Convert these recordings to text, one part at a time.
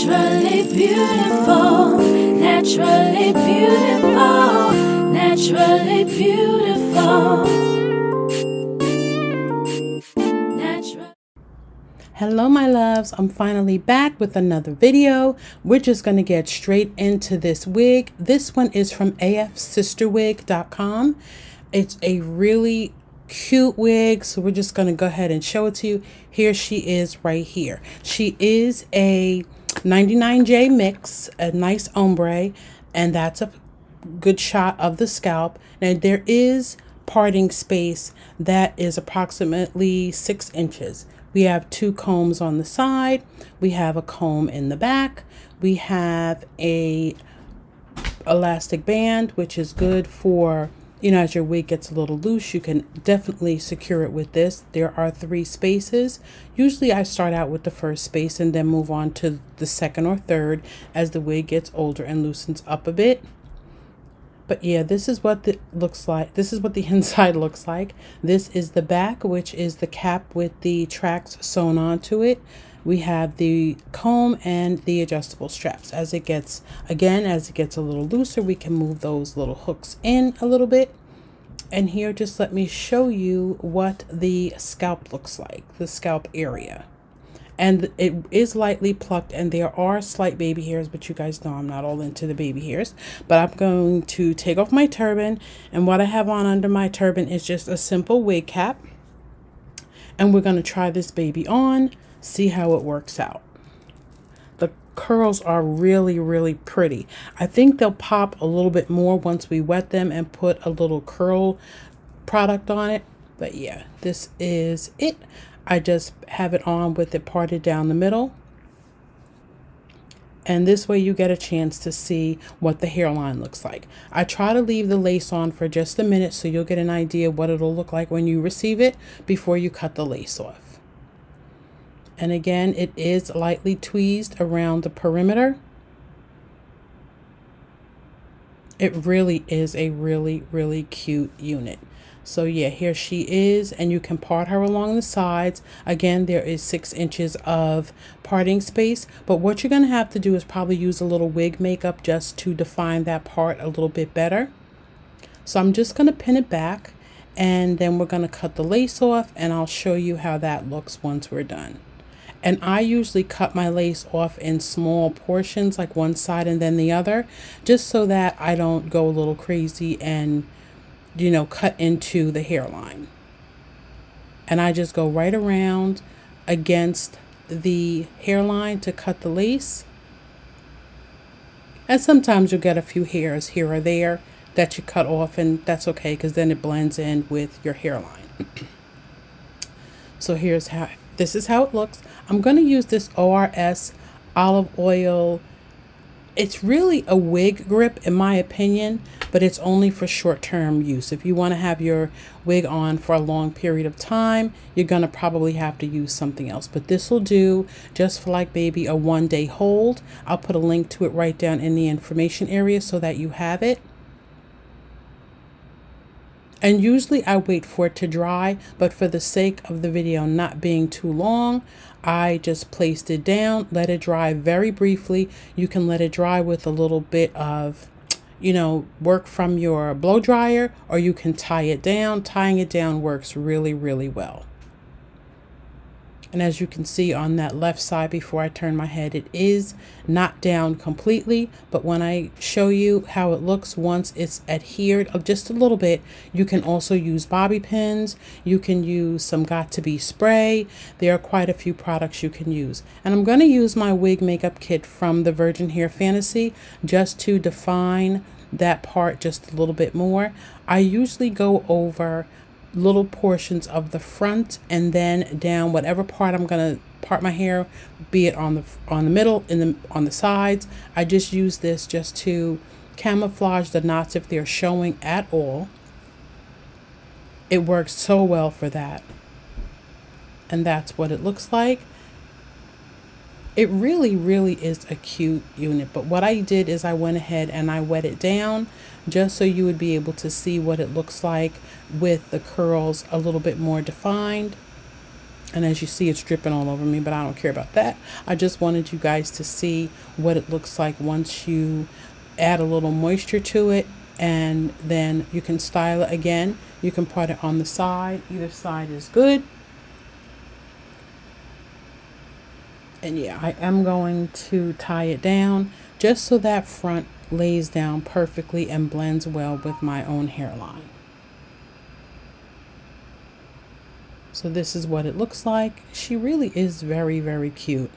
Naturally beautiful, naturally beautiful, naturally beautiful. Hello my loves, I'm finally back with another video. We're just going to get straight into this wig. This one is from Afsisterwig.com. It's a really cute wig, so we're just going to go ahead and show it to you. Here she is right here. She is a 99J mix, a nice ombre, and that's a good shot of the scalp. Now there is parting space that is approximately 6 inches. We have 2 combs on the side. We have a comb in the back. We have a elastic band, which is good for, you know, as your wig gets a little loose, you can definitely secure it with this. There are 3 spaces. Usually I start out with the first space and then move on to the second or third as the wig gets older and loosens up a bit. But yeah, this is what it looks like. This is what the inside looks like. This is the back, which is the cap with the tracks sewn onto it. We have the comb and the adjustable straps. As it gets, again, as it gets a little looser, we can move those little hooks in a little bit. And here, just let me show you what the scalp looks like, the scalp area. And it is lightly plucked, and there are slight baby hairs, but you guys know I'm not all into the baby hairs. But I'm going to take off my turban, and what I have on under my turban is just a simple wig cap. And we're going to try this baby on, see how it works out. The curls are really, really pretty. I think they'll pop a little bit more once we wet them and put a little curl product on it. But yeah, this is it. I just have it on with it parted down the middle. And this way you get a chance to see what the hairline looks like. I try to leave the lace on for just a minute so you'll get an idea what it'll look like when you receive it before you cut the lace off. And again, it is lightly tweezed around the perimeter. It really is a really, really cute unit. So yeah, here she is, and you can part her along the sides. Again, there is 6 inches of parting space, but what you're going to have to do is probably use a little wig makeup just to define that part a little bit better. So I'm just going to pin it back, and then we're going to cut the lace off, and I'll show you how that looks once we're done. And I usually cut my lace off in small portions, like one side and then the other, just so that I don't go a little crazy and, you know, cut into the hairline. And I just go right around against the hairline to cut the lace. And sometimes you'll get a few hairs here or there that you cut off, and that's okay because then it blends in with your hairline. So here's how, this is how it looks. I'm going to use this ORS olive oil. It's really a wig grip in my opinion, but it's only for short-term use. If you want to have your wig on for a long period of time, you're going to probably have to use something else. But this will do just for like maybe a 1-day hold. I'll put a link to it right down in the information area so that you have it. And usually I wait for it to dry, but for the sake of the video not being too long, I just placed it down, let it dry very briefly. You can let it dry with a little bit of, you know, work from your blow dryer, or you can tie it down. Tying it down works really, really well. And as you can see on that left side before I turn my head, it is not down completely. But when I show you how it looks once it's adhered just a little bit, you can also use bobby pins. You can use some Got2b spray. There are quite a few products you can use. And I'm going to use my wig makeup kit from the Virgin Hair Fantasy just to define that part just a little bit more. I usually go over little portions of the front and then down whatever part I'm going to part my hair, be it on the middle, on the sides. I just use this just to camouflage the knots if they're showing at all. It works so well for that. And that's what it looks like. It really, really is a cute unit. But what I did is I went ahead and I wet it down just so you would be able to see what it looks like with the curls a little bit more defined. And as you see, it's dripping all over me, but I don't care about that. I just wanted you guys to see what it looks like once you add a little moisture to it, and then you can style it again. You can put it on the side. Either side is good. And yeah, I am going to tie it down just so that front lays down perfectly and blends well with my own hairline. So this is what it looks like. She really is very, very cute.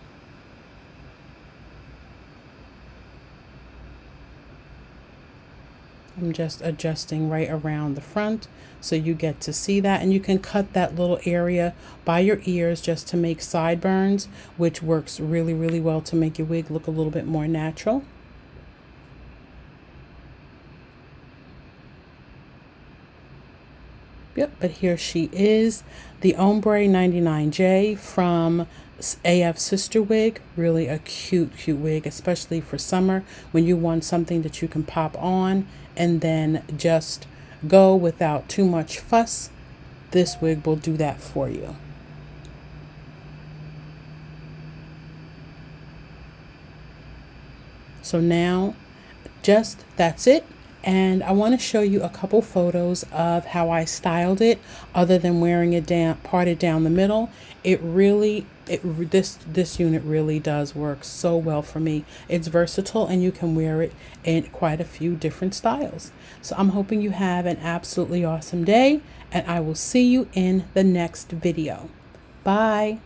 I'm just adjusting right around the front so you get to see that, and you can cut that little area by your ears just to make sideburns, which works really, really well to make your wig look a little bit more natural. Yep, but here she is, the Ombre 99J from Afsisterwig. Really a cute wig, especially for summer when you want something that you can pop on and then just go without too much fuss. This wig will do that for you. So now that's it. And I want to show you a couple photos of how I styled it, other than wearing it down, parted down the middle. This unit really does work so well for me. It's versatile and you can wear it in quite a few different styles. So I'm hoping you have an absolutely awesome day, and I will see you in the next video. Bye.